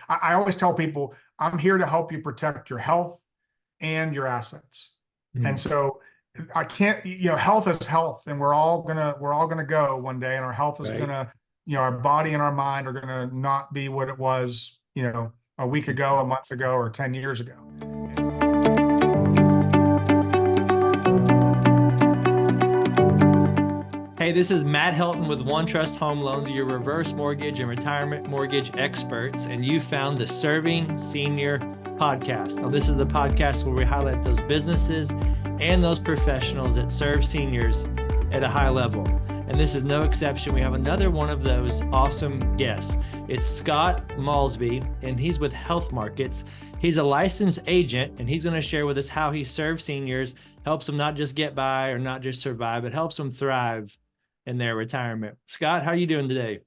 I always tell people, I'm here to help you protect your health and your assets. And so I can't, health is health, and we're all gonna go one day, and our health is Right. gonna, our body and our mind are gonna not be what it was, a week ago, a month ago, or 10 years ago. Hey, this is Matt Helton with OneTrust Home Loans, your reverse mortgage and retirement mortgage experts, and you found the Serving Senior podcast. Now, this is the podcast where we highlight those businesses and those professionals that serve seniors at a high level. And this is no exception. We have another one of those awesome guests. It's Scott Maulsby, and he's with Health Markets. He's a licensed agent, and he's going to share with us how he serves seniors, helps them not just get by or not just survive, but helps them thrive in their retirement. Scott, how are you doing today?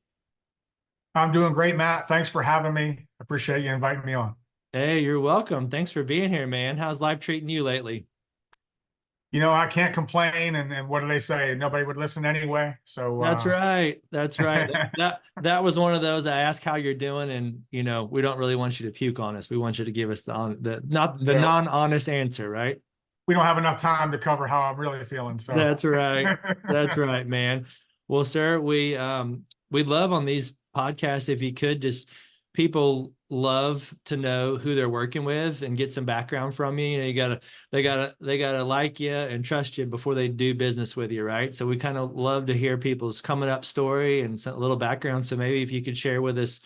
I'm doing great, Matt. Thanks for having me. Appreciate you inviting me on. Hey, you're welcome. Thanks for being here, man. How's life treating you lately? I can't complain, and what do they say? Nobody would listen anyway. So That's right. That's right. That was one of those. I asked how you're doing, and we don't really want you to puke on us. We want you to give us the non-honest answer, right? we don't have enough time to cover how I'm really feeling. So That's right. That's right, man. Well, sir, we'd love on these podcasts if you could just people love to know who they're working with and get some background from you. They gotta like you and trust you before they do business with you, right? So we kind of love to hear people's coming up story and a little background. So maybe if you could share with us,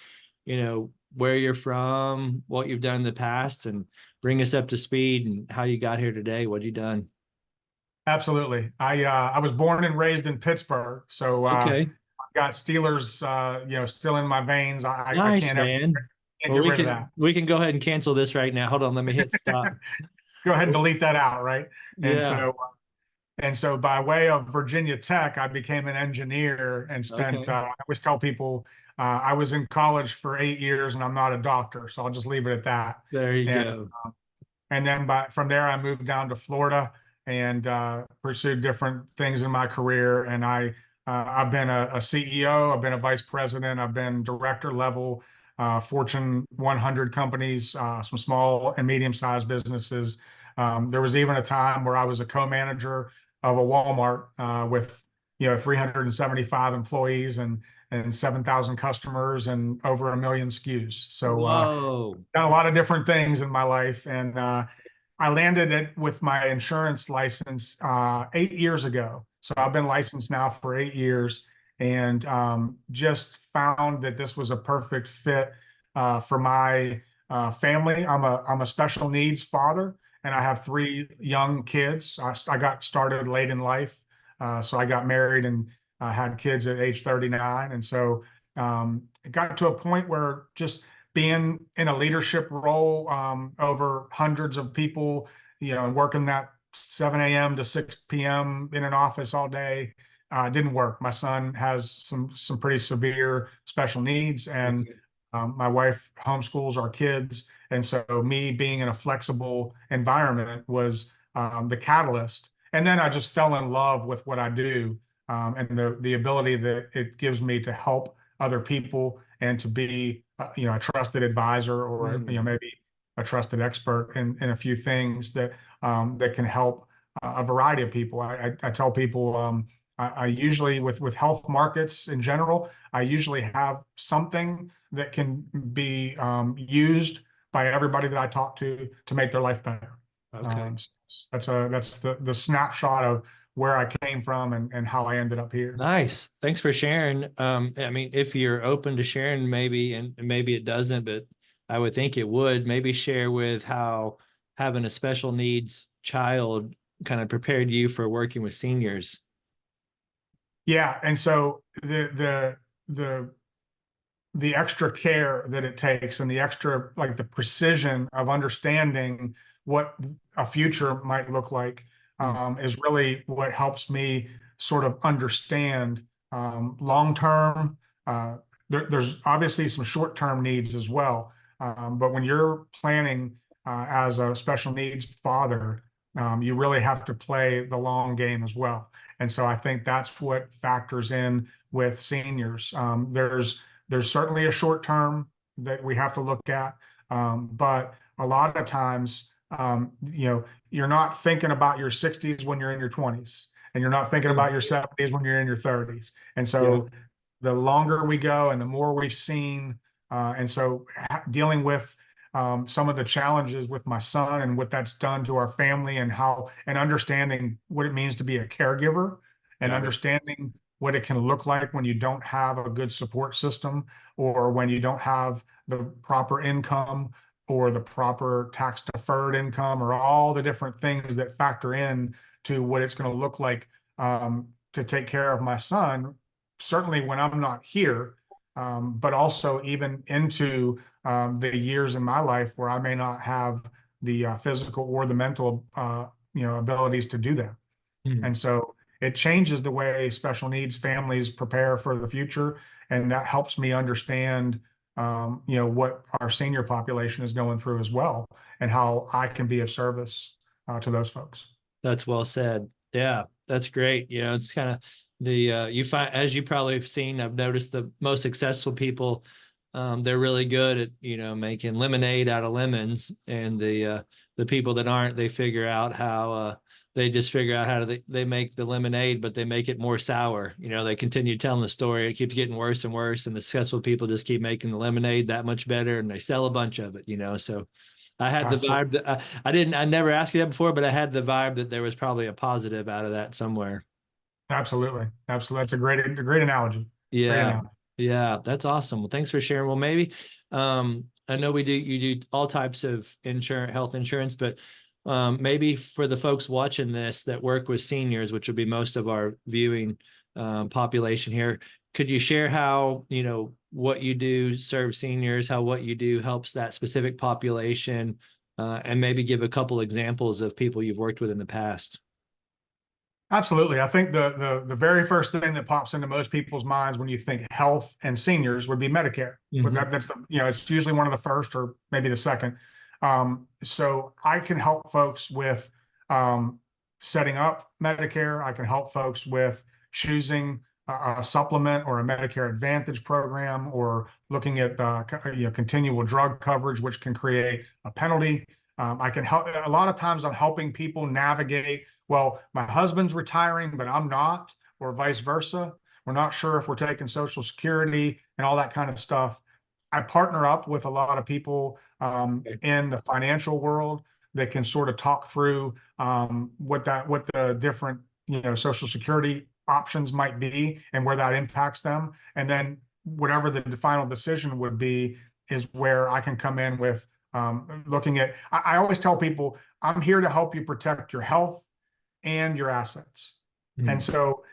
where you're from, what you've done in the past, and bring us up to speed and how you got here today, what you done. Absolutely. I was born and raised in Pittsburgh, so Okay. I've got Steelers, still in my veins. I Nice, can't ever man. can't Well, get we rid of can that. we can go ahead and cancel this right now. Hold on, let me hit stop. Go ahead and delete that out, right? And Yeah. so by way of Virginia Tech, I became an engineer and spent. Okay. I always tell people I was in college for 8 years, and I'm not a doctor, so I'll just leave it at that. There you And go. then from there, I moved down to Florida and pursued different things in my career. And I've been a CEO, I've been a vice president, I've been director level, Fortune 100 companies, some small and medium-sized businesses. There was even a time where I was a co-manager of a Walmart with 375 employees and 7,000 customers and over 1 million SKUs. So Whoa. done a lot of different things in my life, and I landed it with my insurance license 8 years ago. So I've been licensed now for 8 years, and just found that this was a perfect fit for my family. I'm a special needs father, and I have 3 young kids. I got started late in life, so I got married and had kids at age 39, and so it got to a point where just being in a leadership role over hundreds of people, and working that 7 a.m. to 6 p.m. in an office all day didn't work. My son has some pretty severe special needs, and Okay. my wife homeschools our kids, and so me being in a flexible environment was the catalyst. And then I just fell in love with what I do, and the ability that it gives me to help other people and to be a trusted advisor, or maybe a trusted expert in a few things that can help a variety of people. I tell people, I usually with health markets in general, I usually have something that can be used by everybody that I talk to make their life better. Okay. That's the snapshot of where I came from and how I ended up here. Nice. Thanks for sharing. I mean, if you're open to sharing, maybe, and maybe it doesn't, but I would think it would, maybe share with how having a special needs child kind of prepared you for working with seniors. Yeah, and so the extra care that it takes, and the extra, like, the precision of understanding what a future might look like is really what helps me sort of understand long term. There's obviously some short term needs as well, but when you're planning as a special needs father, you really have to play the long game as well. And so I think that's what factors in with seniors. There's certainly a short term that we have to look at. But a lot of times, you're not thinking about your 60s when you're in your 20s, and you're not thinking about your 70s when you're in your 30s. And Yeah. so the longer we go and the more we've seen, and so dealing with some of the challenges with my son and what that's done to our family, and understanding what it means to be a caregiver, and Got it. understanding what it can look like when you don't have a good support system, or when you don't have the proper income or the proper tax deferred income, or all the different things that factor in to what it's going to look like to take care of my son, certainly when I'm not here, but also even into the years in my life where I may not have the physical or the mental abilities to do that. Hmm. And so it changes the way special needs families prepare for the future. And that helps me understand, what our senior population is going through as well, and how I can be of service to those folks. That's well said. Yeah, that's great. It's kind of you find, as you probably have seen, I've noticed the most successful people, they're really good at, making lemonade out of lemons, and the people that aren't, they figure out how, they just figure out how they make the lemonade, but they make it more sour. They continue telling the story. It keeps getting worse and worse. And the successful people just keep making the lemonade that much better, and they sell a bunch of it. So I had the Absolutely. vibe that I never asked you that before, but I had the vibe that there was probably a positive out of that somewhere. Absolutely. Absolutely. That's a great analogy. Great Yeah. analogy. Yeah. That's awesome. Well, thanks for sharing. Well, maybe, I know you do all types of health insurance, but maybe for the folks watching this that work with seniors, which would be most of our viewing population here, could you share how, what you do serve seniors, how what you do helps that specific population, and maybe give a couple examples of people you've worked with in the past? Absolutely. I think the very first thing that pops into most people's minds when you think health and seniors would be Medicare. But Mhm. that's it's usually one of the first or maybe the second. So I can help folks with um, setting up Medicare. I can help folks with choosing a supplement or a Medicare Advantage program, or looking at continual drug coverage, which can create a penalty. I can help. A lot of times, I'm helping people navigate. Well, my husband's retiring, but I'm not, or vice versa. We're not sure if we're taking Social Security and all that kind of stuff. I partner up with a lot of people Okay. in the financial world that can sort of talk through what the different Social Security options might be, and where that impacts them. And then whatever the final decision would be is where I can come in with looking at. I always tell people, I'm here to help you protect your health and your assets. And Mm. so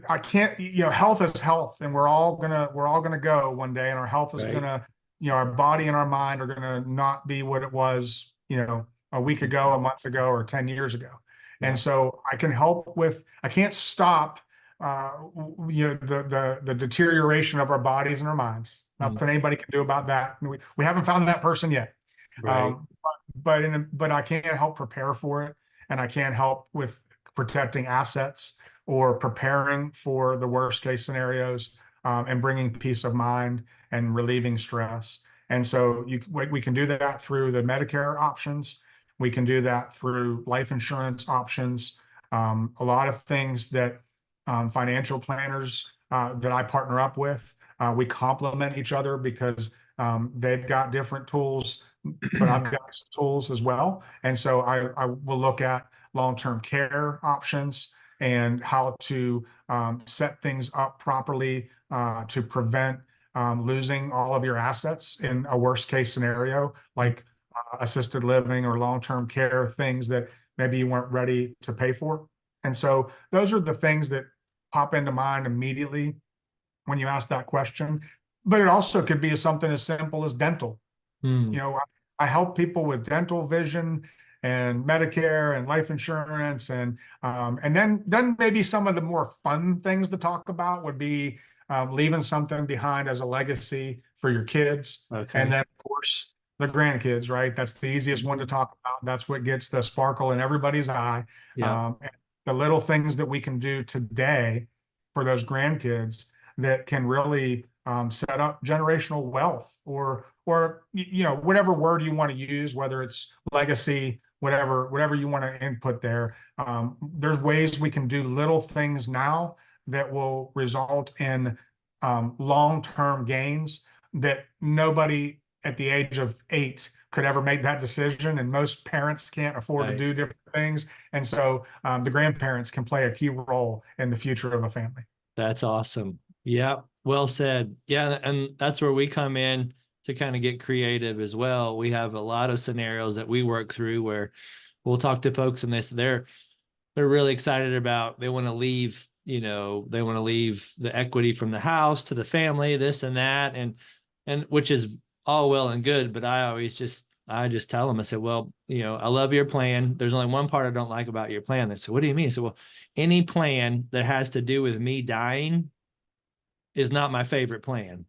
I can't, health is health, and we're all gonna go one day, and our health is Right. gonna, our body and our mind are gonna not be what it was, a week ago, a month ago, or 10 years ago. Yeah. And so I can help with, I can't stop the deterioration of our bodies and our minds. Mm. Nothing anybody can do about that. We haven't found that person yet. Right. But I can't help prepare for it, and I can't help with protecting assets, or preparing for the worst case scenarios, and bringing peace of mind and relieving stress. And so we can do that through the Medicare options. We can do that through life insurance options. A lot of things that financial planners that I partner up with, we complement each other, because they've got different tools, but I've got some tools as well. And so I will look at long-term care options, and how to set things up properly to prevent losing all of your assets in a worst case scenario, like assisted living or long-term care, things that maybe you weren't ready to pay for. And so those are the things that pop into mind immediately when you ask that question. But it also could be something as simple as dental. Mm. You know, I help people with dental, vision, and Medicare and life insurance, and then maybe some of the more fun things to talk about would be leaving something behind as a legacy for your kids, and Okay. then of course the grandkids. Right, that's the easiest one to talk about. That's what gets the sparkle in everybody's eye. Yeah. And the little things that we can do today for those grandkids that can really set up generational wealth, whatever word you want to use, whether it's legacy, whatever you want to input there. There's ways we can do little things now that will result in long-term gains that nobody at the age of 8 could ever make that decision, and most parents can't afford to Right. do different things. And so the grandparents can play a key role in the future of a family. That's awesome. Yeah, well said. Yeah, and that's where we come in to kind of get creative as well. We have a lot of scenarios that we work through where we'll talk to folks and they're really excited about, they want to leave, they want to leave the equity from the house to the family, this and that, and which is all well and good, but I just tell them, I said, well, I love your plan. There's only one part I don't like about your plan. They said, what do you mean? I said, well, any plan that has to do with me dying is not my favorite plan.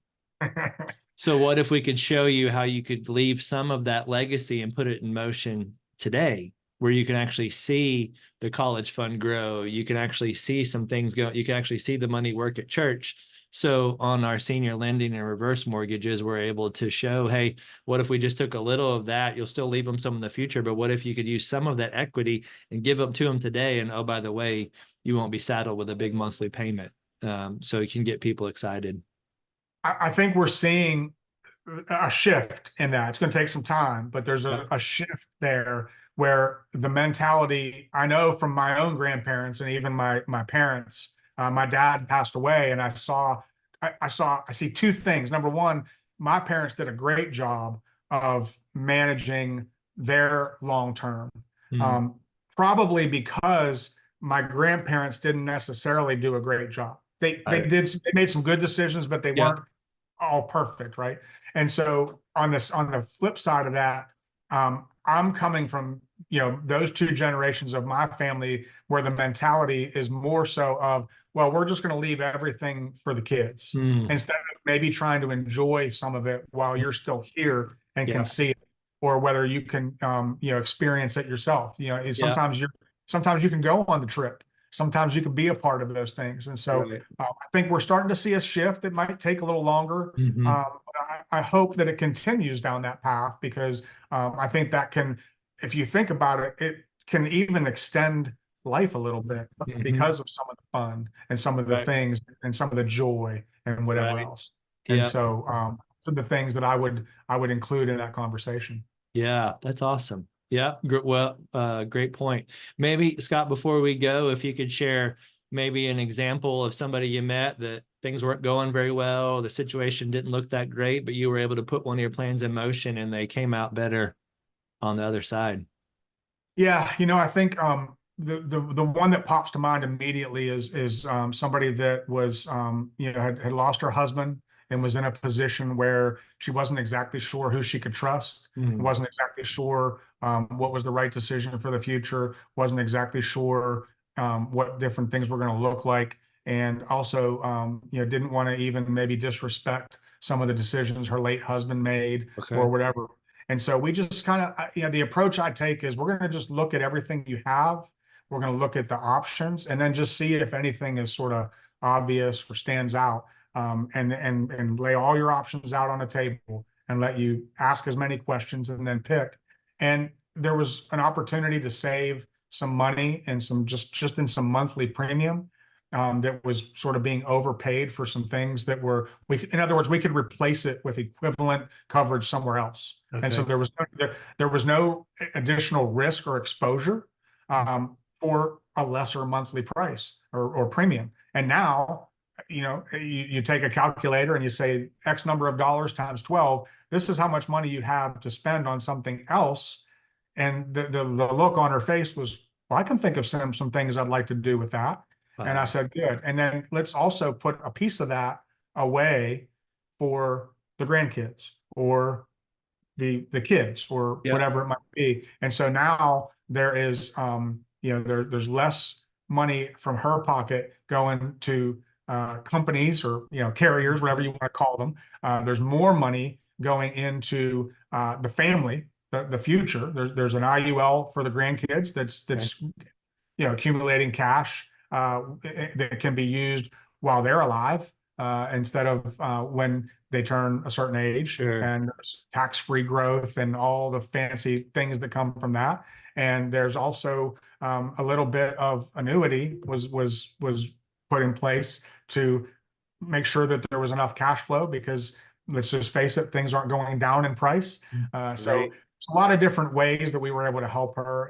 So what if we could show you how you could leave some of that legacy and put it in motion today, where you can actually see the college fund grow. You can actually see some things go. You can actually see the money work at church. So on our senior lending and reverse mortgages, we're able to show, hey, what if we just took a little of that? You'll still leave them some in the future, but what if you could use some of that equity and give them to them today? And oh, by the way, you won't be saddled with a big monthly payment. So you can get people excited. I think we're seeing a shift in that. It's going to take some time, but there's a shift there where the mentality, I know from my own grandparents and even my parents, my dad passed away, and I see two things. Number one, my parents did a great job of managing their long term. Probably because my grandparents didn't necessarily do a great job. They made some good decisions, but they weren't all perfect, right? And so on the flip side of that, I'm coming from those two generations of my family where the mentality is more so of, well, we're just going to leave everything for the kids instead of maybe trying to enjoy some of it while you're still here and can see it, or whether you can experience it yourself. Sometimes you can go on the trip. Sometimes you can be a part of those things. And so I think we're starting to see a shift. It might take a little longer. I hope that it continues down that path, because I think that can, if you think about it, it can even extend life a little bit because of some of the fun and some of the things and some of the joy and whatever else. And so the things that I would include in that conversation. Yeah, that's awesome. Yeah, well, great point. Maybe, Scott, before we go, if you could share maybe an example of somebody you met that things weren't going very well, the situation didn't look that great, but you were able to put one of your plans in motion and they came out better on the other side. Yeah, I think the one that pops to mind immediately is somebody that was had lost her husband and was in a position where she wasn't exactly sure who she could trust, wasn't exactly sure what was the right decision for the future, wasn't exactly sure what different things were going to look like, and also didn't want to even maybe disrespect some of the decisions her late husband made or whatever. And so we just kind of, the approach I take is we're going to just look at everything you have. We're going to look at the options and then just see if anything is sort of obvious or stands out, and lay all your options out on the table and let you ask as many questions and then pick. And there was an opportunity to save some money and just in some monthly premium that was sort of being overpaid for some things that were, in other words, we could replace it with equivalent coverage somewhere else. And so there was no additional risk or exposure for a lesser monthly price or premium. And now, you take a calculator and you say X number of dollars times 12, this is how much money you have to spend on something else. And the look on her face was, well, I can think of some things I'd like to do with that. And I said, good. And then let's also put a piece of that away for the grandkids or the kids or whatever it might be. And so now there is, there's less money from her pocket going to companies or, carriers, whatever you want to call them. There's more money going into the family, the future. There's an IUL for the grandkids that's accumulating cash that can be used while they're alive, instead of when they turn a certain age, Sure. and there's tax-free growth and all the fancy things that come from that. And there's also a little bit of annuity was put in place to make sure that there was enough cash flow, because let's just face it, things aren't going down in price. So Right. it's a lot of different ways that we were able to help her.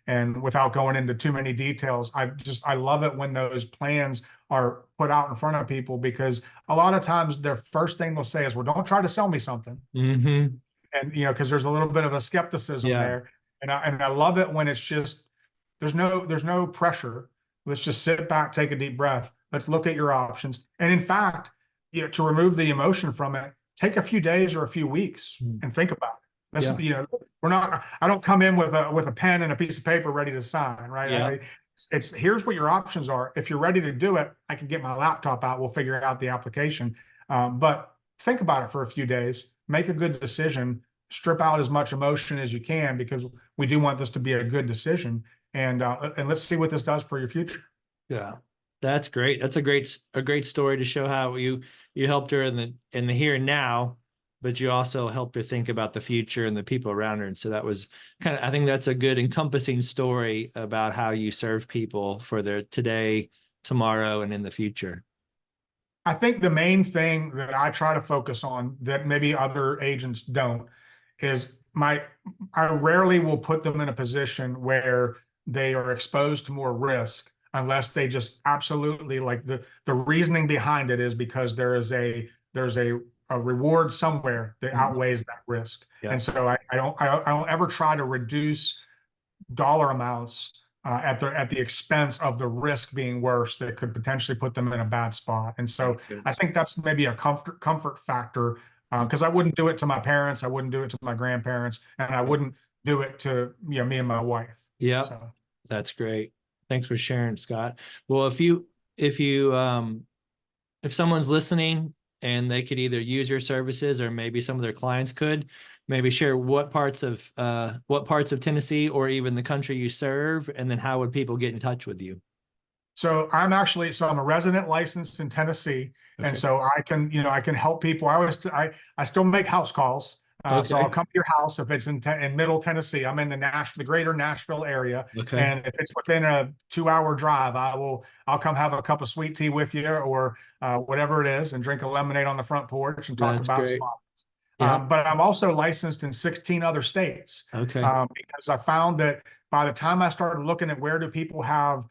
And without going into too many details, I love it when those plans are put out in front of people, because a lot of times their first thing they'll say is, well, don't try to sell me something. Mm-hmm. And, because there's a little bit of a skepticism Yeah. there. And I love it when it's just, there's no pressure. Let's just sit back, take a deep breath. Let's look at your options. And in fact, to remove the emotion from it, take a few days or a few weeks and think about it. Let's, Yeah. I don't come in with a pen and a piece of paper ready to sign, right? Yeah. It's here's what your options are. If you're ready to do it, I can get my laptop out. We'll figure out the application. But think about it for a few days, make a good decision, strip out as much emotion as you can, because we do want this to be a good decision. And let's see what this does for your future. Yeah. That's great. That's a great story to show how you helped her in the here and now, but you also helped her think about the future and the people around her. And so that was I think that's a good encompassing story about how you serve people for their today, tomorrow, and in the future. I think the main thing that I try to focus on that maybe other agents don't is I rarely will put them in a position where they are exposed to more risk, unless they just absolutely, like, the reasoning behind it is because there's a reward somewhere that outweighs that risk. Yeah. And so I don't ever try to reduce dollar amounts at the expense of the risk being worse that could potentially put them in a bad spot. And so I think that's maybe a comfort factor, because I wouldn't do it to my parents, I wouldn't do it to my grandparents, and I wouldn't do it to me and my wife. Yeah. So. That's great. Thanks for sharing, Scott. Well, if someone's listening and they could either use your services, or maybe some of their clients could, maybe share what parts of Tennessee or even the country you serve, and then how would people get in touch with you? So I'm a resident licensed in Tennessee. Okay. And so I can help people. I still make house calls. So I'll come to your house if it's in Middle Tennessee. I'm in the Greater Nashville area. Okay. And if it's within a 2-hour drive, I'll come have a cup of sweet tea with you, or whatever it is, and drink a lemonade on the front porch and talk about great. spots. Yeah. But I'm also licensed in 16 other states. Okay. Because I found that by the time I started looking at where do people have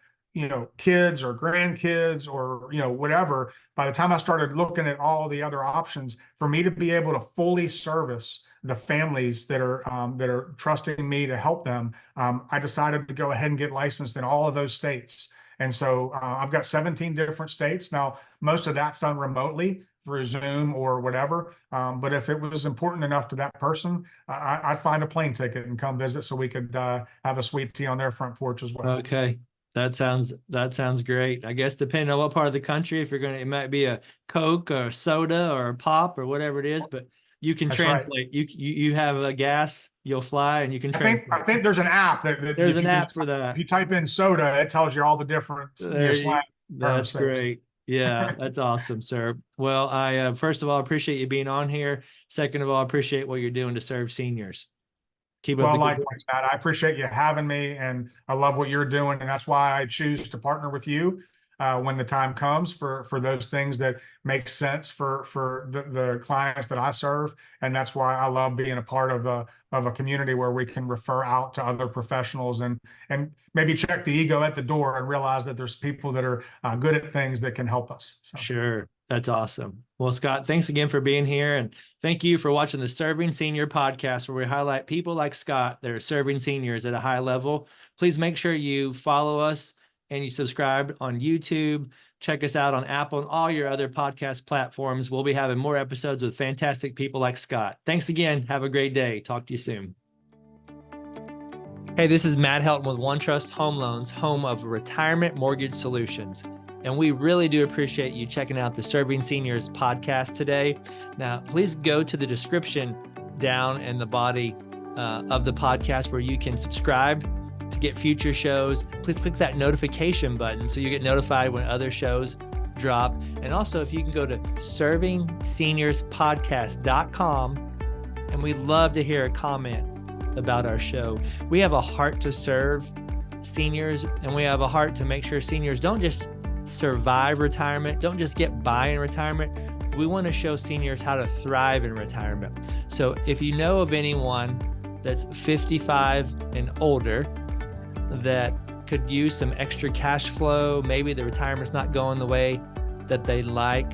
kids or grandkids or whatever, by the time I started looking at all the other options, for me to be able to fully service the families that are trusting me to help them, I decided to go ahead and get licensed in all of those states. And so I've got 17 different states now. Most of that's done remotely through Zoom or whatever. But if it was important enough to that person, I'd find a plane ticket and come visit, so we could have a sweet tea on their front porch as well. Okay. That sounds great. I guess depending on what part of the country, it might be a Coke or a soda or a pop or whatever it is, but you can translate. Right. You have a gas, you'll fly, and you can translate. I think there's an app there's an app for that. If you type in soda, it tells you all the different slang. That's great. Yeah, that's awesome, sir. Well, I first of all appreciate you being on here. Second of all, I appreciate what you're doing to serve seniors. Keep up. Well, likewise, Matt. I appreciate you having me, and I love what you're doing, and that's why I choose to partner with you when the time comes for those things that make sense for the clients that I serve. And that's why I love being a part of a community where we can refer out to other professionals and maybe check the ego at the door and realize that there's people that are good at things that can help us. So. Sure. That's awesome. Well, Scott, thanks again for being here. And thank you for watching the Serving Senior podcast, where we highlight people like Scott that are serving seniors at a high level. Please make sure you follow us and you subscribe on YouTube. Check us out on Apple and all your other podcast platforms. We'll be having more episodes with fantastic people like Scott. Thanks again. Have a great day. Talk to you soon. Hey, this is Matt Helton with OneTrust Home Loans, home of Retirement Mortgage Solutions. And we really do appreciate you checking out the Serving Seniors podcast today. Now, please go to the description down in the body of the podcast where you can subscribe to get future shows. Please click that notification button so you get notified when other shows drop. And also, if you can go to servingseniorspodcast.com, and we'd love to hear a comment about our show. We have a heart to serve seniors, and we have a heart to make sure seniors don't just survive retirement, don't just get by in retirement. We want to show seniors how to thrive in retirement. So if you know of anyone that's 55 and older that could use some extra cash flow, maybe the retirement's not going the way that they like,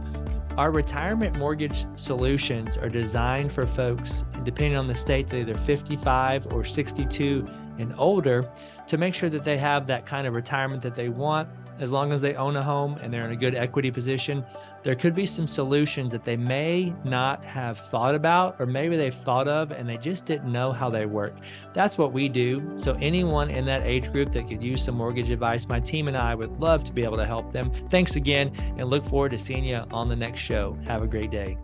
our retirement mortgage solutions are designed for folks, depending on the state, they're either 55 or 62 and older, to make sure that they have that kind of retirement that they want. As long as they own a home and they're in a good equity position, there could be some solutions that they may not have thought about, or maybe they've thought of and they just didn't know how they work. That's what we do. So anyone in that age group that could use some mortgage advice, my team and I would love to be able to help them. Thanks again, and look forward to seeing you on the next show. Have a great day.